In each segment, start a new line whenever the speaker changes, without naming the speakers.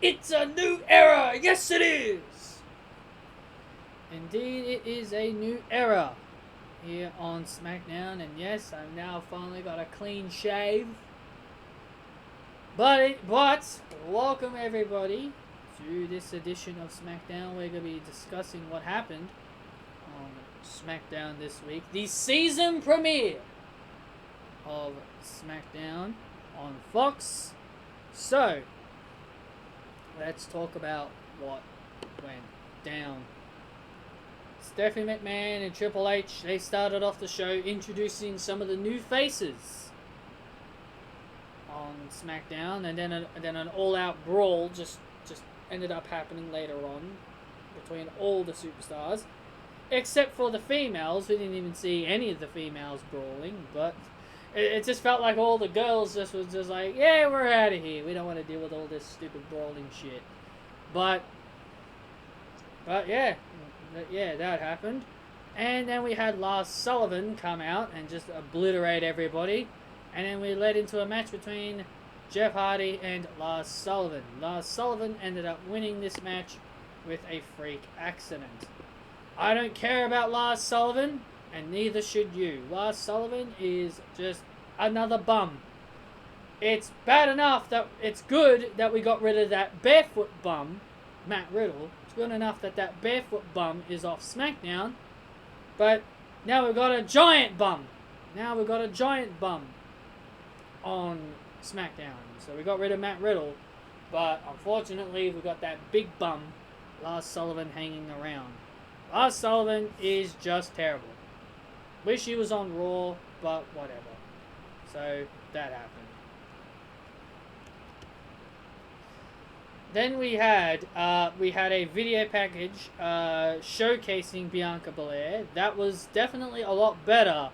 It's a new era! Yes, it is! Indeed, it is a new era here on SmackDown, and yes, I've now finally got a clean shave. But welcome everybody to this edition of SmackDown. We're going to be discussing what happened on SmackDown this week. The season premiere of SmackDown on Fox. So, let's talk about what went down. Stephanie McMahon and Triple H, they started off the show introducing some of the new faces on SmackDown, and then an all-out brawl just ended up happening later on between all the superstars, except for the females. We didn't even see any of the females brawling, but it just felt like all the girls just was just like, yeah, we're out of here. We don't want to deal with all this stupid brawling shit. But yeah, that happened. And then we had Lars Sullivan come out and just obliterate everybody. And then we led into a match between Jeff Hardy and Lars Sullivan. Lars Sullivan ended up winning this match with a freak accident. I don't care about Lars Sullivan, and neither should you. Lars Sullivan is just another bum. It's bad enough that it's good that we got rid of that barefoot bum, Matt Riddle. It's good enough that that barefoot bum is off SmackDown. But now we've got a giant bum. On SmackDown. So we got rid of Matt Riddle, but unfortunately we got that big bum, Lars Sullivan, hanging around. Lars Sullivan is just terrible. Wish he was on Raw, but whatever. So that happened. Then we had a video package showcasing Bianca Belair. That was definitely a lot better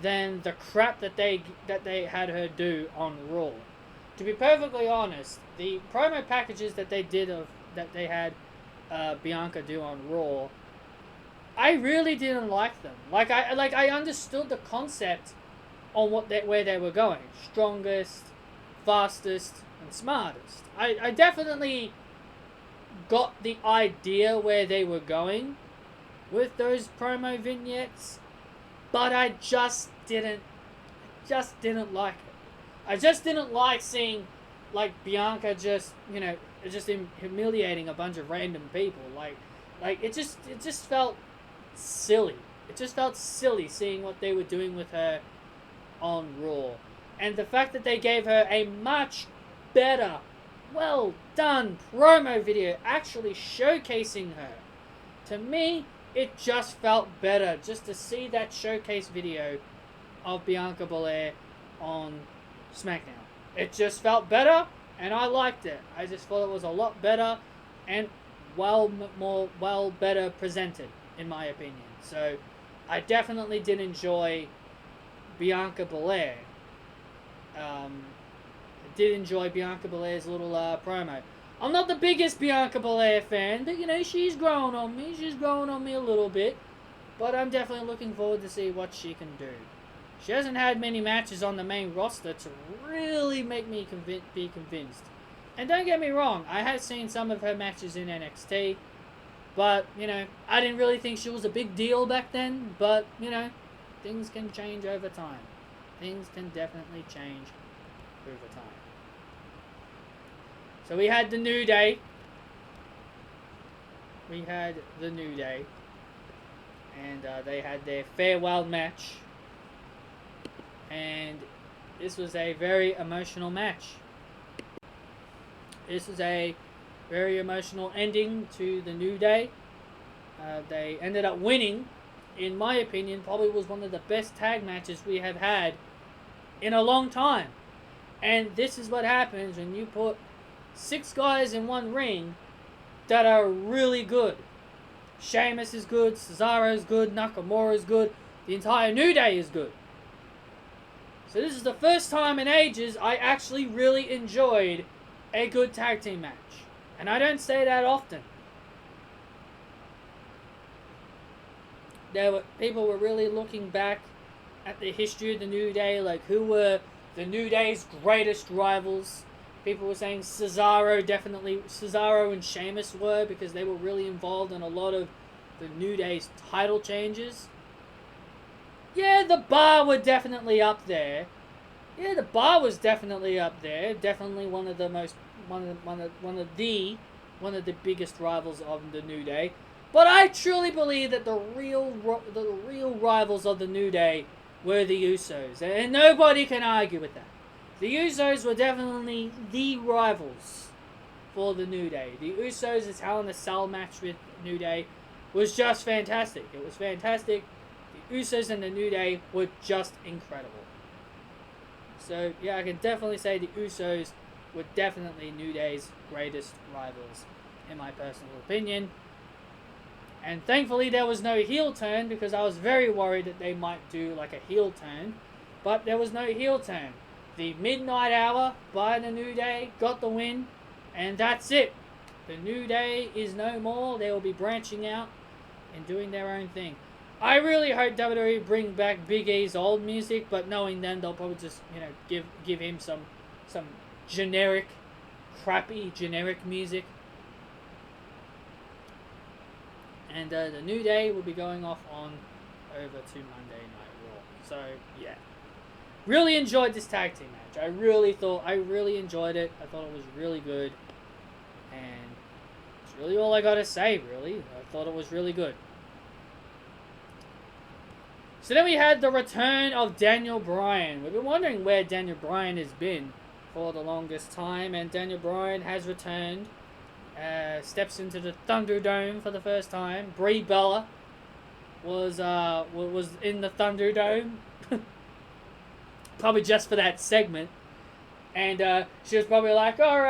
than the crap that they had her do on Raw. To be perfectly honest, the promo packages that they had Bianca do on Raw, I really didn't like them. I understood the concept on where they were going. Strongest, fastest, and smartest. I definitely got the idea where they were going with those promo vignettes. But I just didn't like it. I just didn't like seeing, Bianca just humiliating a bunch of random people. It just felt silly. It just felt silly seeing what they were doing with her on Raw. And the fact that they gave her a much better, well done promo video actually showcasing her, to me, it just felt better just to see that showcase video of Bianca Belair on SmackDown. It just felt better, and I liked it. I just thought it was a lot better and better presented, in my opinion. So, I definitely did enjoy Bianca Belair. I did enjoy Bianca Belair's little promo. I'm not the biggest Bianca Belair fan, but, she's growing on me. She's growing on me a little bit. But I'm definitely looking forward to see what she can do. She hasn't had many matches on the main roster to really make me be convinced. And don't get me wrong, I have seen some of her matches in NXT. But, I didn't really think she was a big deal back then. But, things can change over time. Things can definitely change over time. So we had the New Day. And they had their farewell match. And this was a very emotional match. This was a very emotional ending to the New Day. They ended up winning. In my opinion, probably was one of the best tag matches we have had in a long time. And this is what happens when you put 6 guys in one ring that are really good. Sheamus is good, Cesaro is good, Nakamura is good, the entire New Day is good. So this is the first time in ages I actually really enjoyed a good tag team match. And I don't say that often. People were really looking back at the history of the New Day, like who were the New Day's greatest rivals. People were saying Cesaro and Sheamus were, because they were really involved in a lot of the New Day's title changes. Yeah, the bar were definitely up there. Yeah, the bar was definitely up there. Definitely one of the biggest rivals of the New Day. But I truly believe that the real rivals of the New Day were the Usos, and nobody can argue with that. The Usos were definitely the rivals for the New Day. The Usos' Hell in a Cell match with New Day was just fantastic. It was fantastic. The Usos and the New Day were just incredible. So, yeah, I can definitely say the Usos were definitely New Day's greatest rivals, in my personal opinion. And thankfully there was no heel turn, because I was very worried that they might do like a heel turn. But there was no heel turn. The Midnight Hour by the New Day got the win, and that's it. The New Day is no more. They will be branching out and doing their own thing. I really hope WWE bring back Big E's old music, but knowing them, they'll probably just, give him some generic, crappy generic music. And the New Day will be going off on over to Monday Night Raw. So, yeah. Really enjoyed this tag team match. I really enjoyed it. I thought it was really good. And that's really all I gotta say, really. I thought it was really good. So then we had the return of Daniel Bryan. We've been wondering where Daniel Bryan has been for the longest time. And Daniel Bryan has returned. Steps into the Thunderdome for the first time. Brie Bella was in the Thunderdome. Probably just for that segment. And she was probably like, all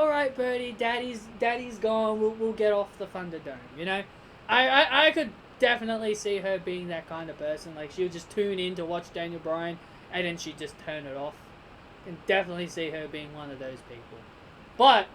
right, Birdie, Daddy's gone. We'll get off the Thunderdome. I could definitely see her being that kind of person. Like, she would just tune in to watch Daniel Bryan, and then she'd just turn it off. Can definitely see her being one of those people. But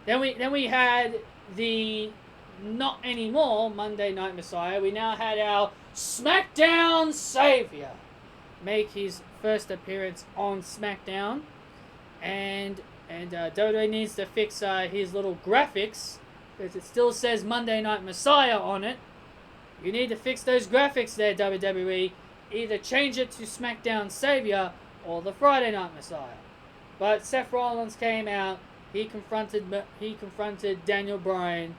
then we had the not anymore Monday Night Messiah. We now had our SmackDown Savior make his first appearance on SmackDown, and WWE needs to fix his little graphics, because it still says Monday Night Messiah on it. You need to fix those graphics there, WWE. Either change it to SmackDown Savior or the Friday Night Messiah. But Seth Rollins came out. He confronted Daniel Bryan,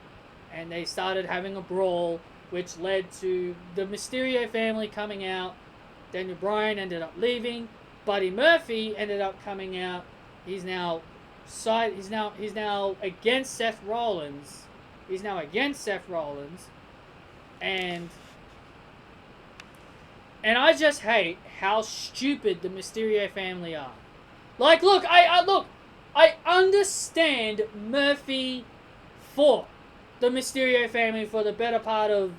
and they started having a brawl, which led to the Mysterio family coming out. Daniel Bryan ended up leaving. Buddy Murphy ended up coming out. He's now against Seth Rollins. And I just hate how stupid the Mysterio family are. Like, look, I understand Murphy fought the Mysterio family for the better part of,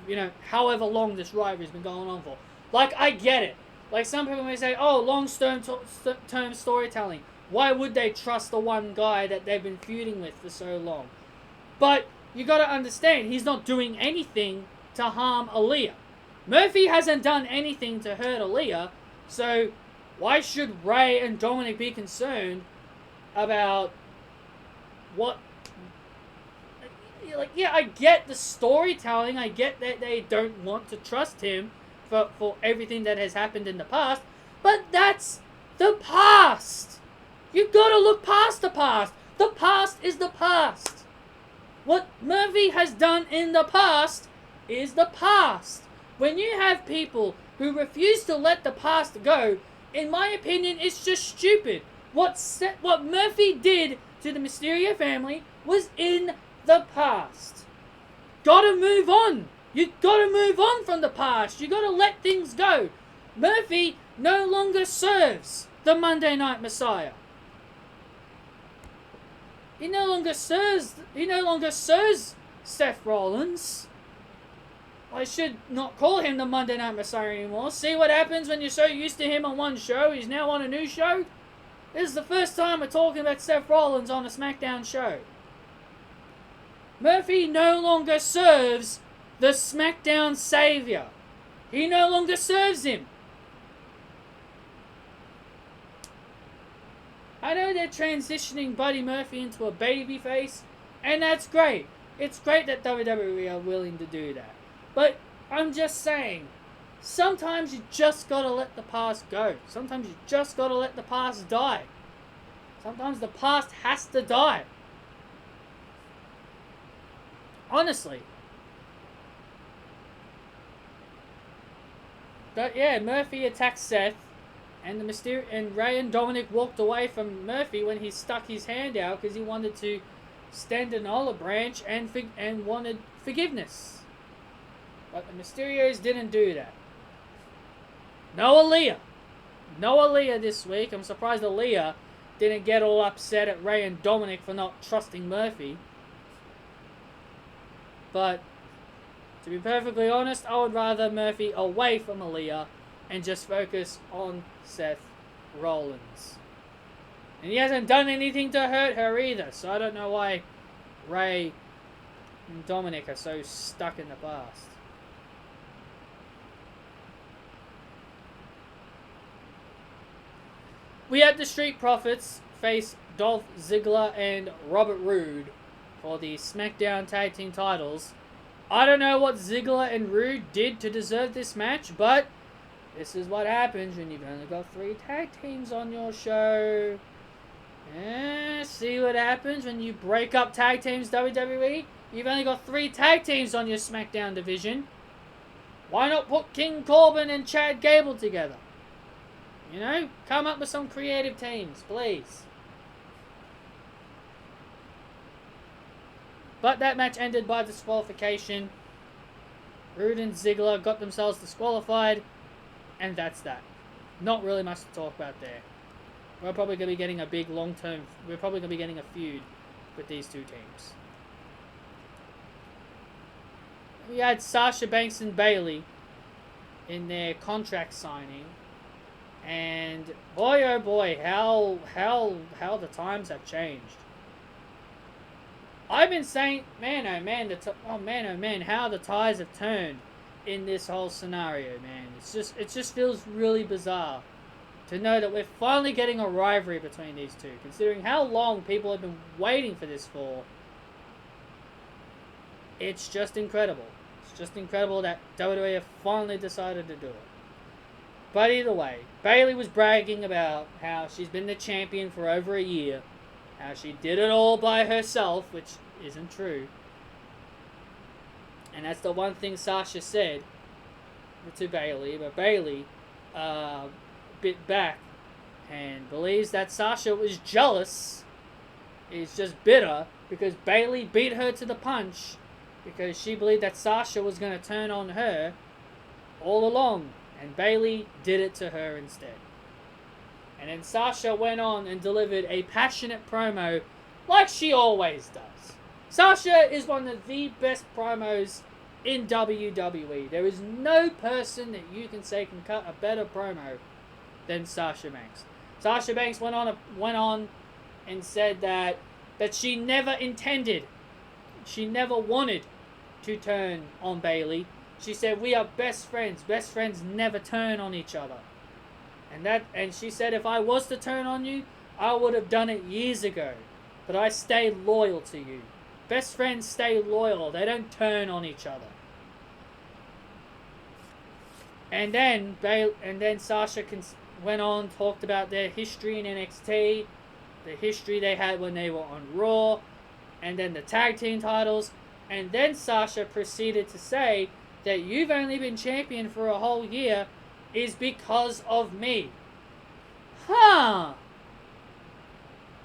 however long this rivalry's been going on for. Like, I get it. Like, some people may say, oh, long-term storytelling. Why would they trust the one guy that they've been feuding with for so long? But you gotta understand, he's not doing anything to harm Aaliyah. Murphy hasn't done anything to hurt Aaliyah, so why should Ray and Dominic be concerned about what... Like, yeah, I get the storytelling. I get that they don't want to trust him for everything that has happened in the past, but that's the past. You gotta look past the past. The past is the past. What Murphy has done in the past is the past. When you have people who refuse to let the past go, in my opinion, it's just stupid. What Murphy did to the Mysterio family was in the past. Gotta move on. You gotta move on from the past. You gotta let things go. Murphy no longer serves the Monday Night Messiah. He no longer serves Seth Rollins. I should not call him the Monday Night Messiah anymore. See what happens when you're so used to him on one show. He's now on a new show. This is the first time we're talking about Seth Rollins on a SmackDown show. Murphy no longer serves the SmackDown Savior. He no longer serves him. I know they're transitioning Buddy Murphy into a babyface, and that's great. It's great that WWE are willing to do that. But I'm just saying, sometimes you just gotta let the past go. Sometimes you just gotta let the past die. Sometimes the past has to die. Honestly. But yeah, Murphy attacked Seth, and and Ray and Dominic walked away from Murphy when he stuck his hand out because he wanted to extend an olive branch and wanted forgiveness. But the Mysterios didn't do that. No Aaliyah. No Aaliyah this week. I'm surprised Aaliyah didn't get all upset at Ray and Dominic for not trusting Murphy. But to be perfectly honest, I would rather Murphy away from Aaliyah and just focus on Seth Rollins. And he hasn't done anything to hurt her either, so I don't know why Ray and Dominic are so stuck in the past. We had the Street Profits face Dolph Ziggler and Robert Roode for the SmackDown Tag Team titles. I don't know what Ziggler and Roode did to deserve this match, but this is what happens when you've only got 3 tag teams on your show. See what happens when you break up tag teams, WWE? You've only got 3 tag teams on your SmackDown division. Why not put King Corbin and Chad Gable together? You know, come up with some creative teams, please. But that match ended by disqualification. Roode and Ziggler got themselves disqualified, and that's that. Not really much to talk about there. We're probably going to be getting a big long-term... We're probably going to be getting a feud with these 2 teams. We had Sasha Banks and Bayley in their contract signing. And boy, oh boy, how the times have changed. I've been saying, man, oh man, how the tides have turned in this whole scenario, man. It just feels really bizarre to know that we're finally getting a rivalry between these 2, considering how long people have been waiting for this for. It's just incredible. It's just incredible that WWE have finally decided to do it. But either way, Bayley was bragging about how she's been the champion for over a year, how she did it all by herself, which isn't true. And that's the one thing Sasha said to Bayley, but Bayley bit back and believes that Sasha was jealous, is just bitter, because Bayley beat her to the punch, because she believed that Sasha was going to turn on her all along. And Bayley did it to her instead. And then Sasha went on and delivered a passionate promo like she always does. Sasha is one of the best promos in WWE. There is no person that you can say can cut a better promo than Sasha Banks. Sasha Banks went on and said that she never intended, she never wanted to turn on Bayley. She said, we are best friends. Best friends never turn on each other. And she said, if I was to turn on you, I would have done it years ago. But I stayed loyal to you. Best friends stay loyal. They don't turn on each other. And then Sasha went on, talked about their history in NXT, the history they had when they were on Raw, and then the tag team titles. And then Sasha proceeded to say that you've only been champion for a whole year is because of me. Huh.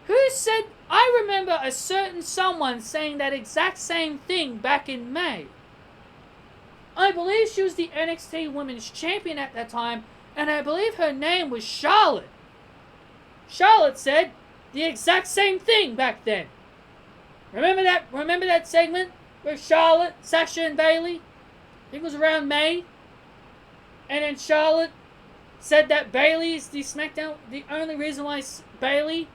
Who said... I remember a certain someone saying that exact same thing back in May. I believe she was the NXT Women's Champion at that time, and I believe her name was Charlotte. Charlotte said the exact same thing back then. Remember that segment with Charlotte, Sasha, and Bayley? I think it was around May. And then Charlotte said that Bayley is the SmackDown... The only reason why Bayley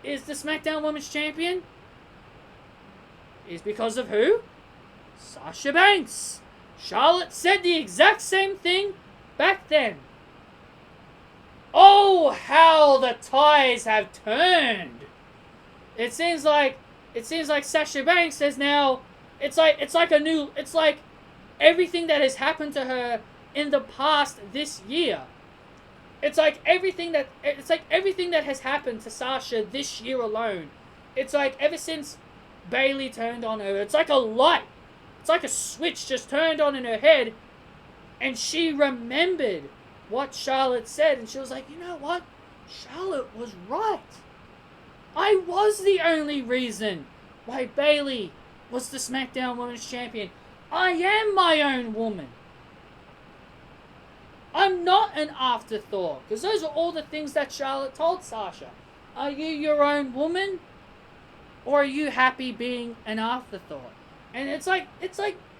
is the SmackDown Women's Champion is because of who? Sasha Banks. Charlotte said the exact same thing back then. Oh, how the tides have turned! It seems like Sasha Banks has now. It's like everything that has happened to her in the past this year. It's like everything that has happened to Sasha this year alone. It's like ever since Bayley turned on her, it's like a light. It's like a switch just turned on in her head, and she remembered what Charlotte said, and she was like, you know what? Charlotte was right. I was the only reason why Bayley was the SmackDown Women's Champion. I am my own woman. I'm not an afterthought. Because those are all the things that Charlotte told Sasha. Are you your own woman? Or are you happy being an afterthought? And it's like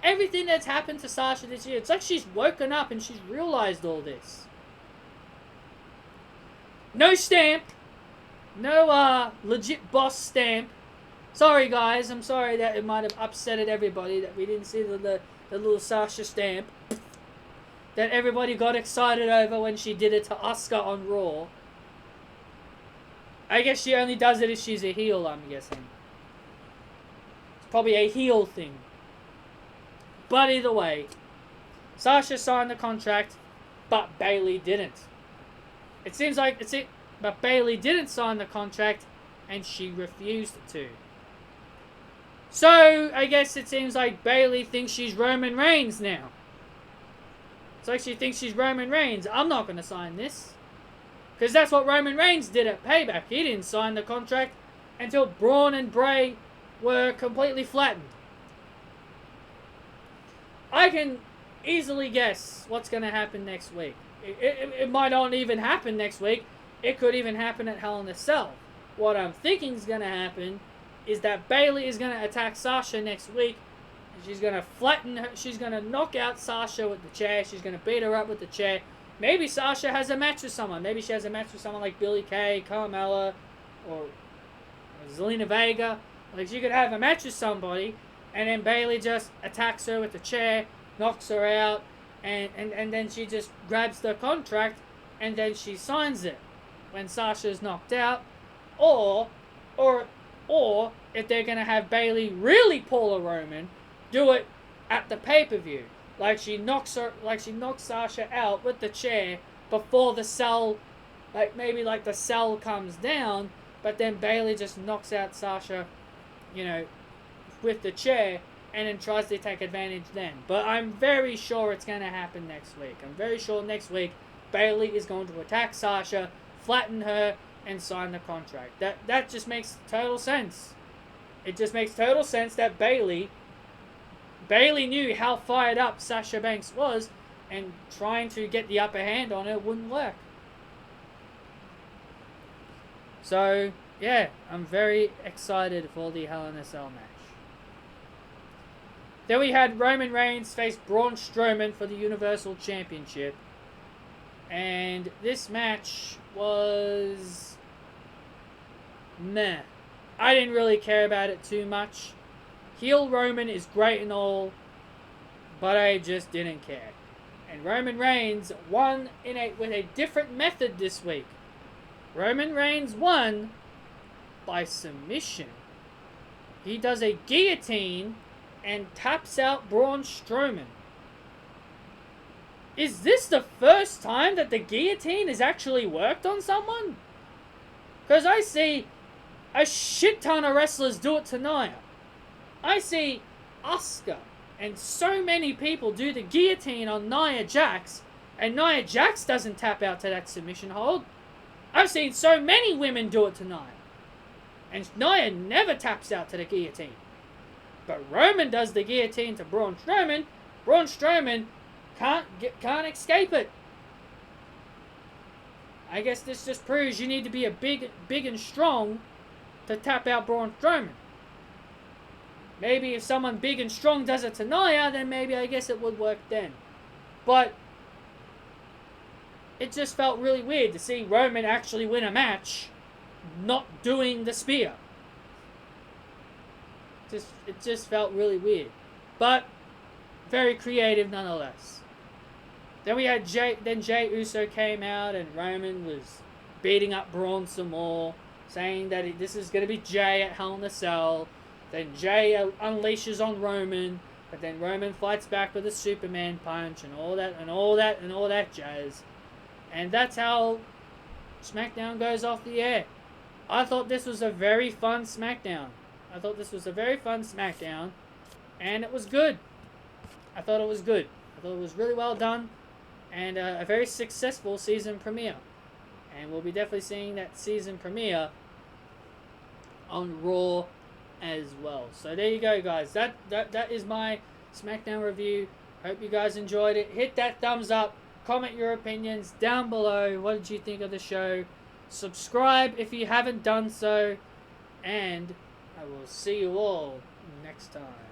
everything that's happened to Sasha this year. It's like she's woken up and she's realized all this. No stamp. No legit boss stamp. Sorry guys, I'm sorry that it might have upsetted everybody that we didn't see the little Sasha stamp that everybody got excited over when she did it to Asuka on Raw. I guess she only does it if she's a heel, I'm guessing. It's probably a heel thing. But either way, Sasha signed the contract, but Bayley didn't. But Bayley didn't sign the contract, and she refused to. So, I guess it seems like Bayley thinks she's Roman Reigns now. It's like she thinks she's Roman Reigns. I'm not going to sign this. Because that's what Roman Reigns did at Payback. He didn't sign the contract until Braun and Bray were completely flattened. I can easily guess what's going to happen next week. It might not even happen next week. It could even happen at Hell in a Cell. What I'm thinking is going to happen is that Bayley is going to attack Sasha next week. And she's going to flatten her. She's going to knock out Sasha with the chair. She's going to beat her up with the chair. Maybe Sasha has a match with someone. Maybe she has a match with someone like Billie Kay, Carmella, or Zelina Vega. Like, she could have a match with somebody, and then Bayley just attacks her with the chair, knocks her out, and then she just grabs the contract, and then she signs it when Sasha's knocked out. Or if they're going to have Bayley really pull a Roman, do it at the pay-per-view. Like she knocks Sasha out with the chair before the cell, maybe the cell comes down, but then Bayley just knocks out Sasha, with the chair, and then tries to take advantage then. But I'm very sure it's going to happen next week. I'm very sure next week Bayley is going to attack Sasha, flatten her, and sign the contract. That just makes total sense. It just makes total sense that Bayley knew how fired up Sasha Banks was, and trying to get the upper hand on her wouldn't work. So, yeah, I'm very excited for the Hell in a Cell match. Then we had Roman Reigns face Braun Strowman for the Universal Championship. And this match was meh. I didn't really care about it too much. Heel Roman is great and all, but I just didn't care. And Roman Reigns won with a different method this week. Roman Reigns won by submission. He does a guillotine and taps out Braun Strowman. Is this the first time that the guillotine has actually worked on someone? Because I see a shit ton of wrestlers do it to Nia. I see Asuka and so many people do the guillotine on Nia Jax, and Nia Jax doesn't tap out to that submission hold. I've seen so many women do it to Nia, and Nia never taps out to the guillotine. But Roman does the guillotine to Braun Strowman. Braun Strowman can't escape it. I guess this just proves you need to be a big and strong to tap out Braun Strowman. Maybe if someone big and strong does it to Nia, then maybe I guess it would work then. But it just felt really weird to see Roman actually win a match not doing the spear. It just felt really weird. But very creative nonetheless. Then we had Jay Uso came out and Roman was beating up Braun some more, saying that this is going to be Jay at Hell in a Cell. Then Jay unleashes on Roman, but then Roman fights back with a Superman punch and all that jazz. And that's how SmackDown goes off the air. I thought this was a very fun SmackDown. And it was good. I thought it was good. I thought it was really well done, and a very successful season premiere. And we'll be definitely seeing that season premiere on Raw as well. So there you go, guys. That is my SmackDown review. Hope you guys enjoyed it. Hit that thumbs up. Comment your opinions down below. What did you think of the show? Subscribe if you haven't done so. And I will see you all next time.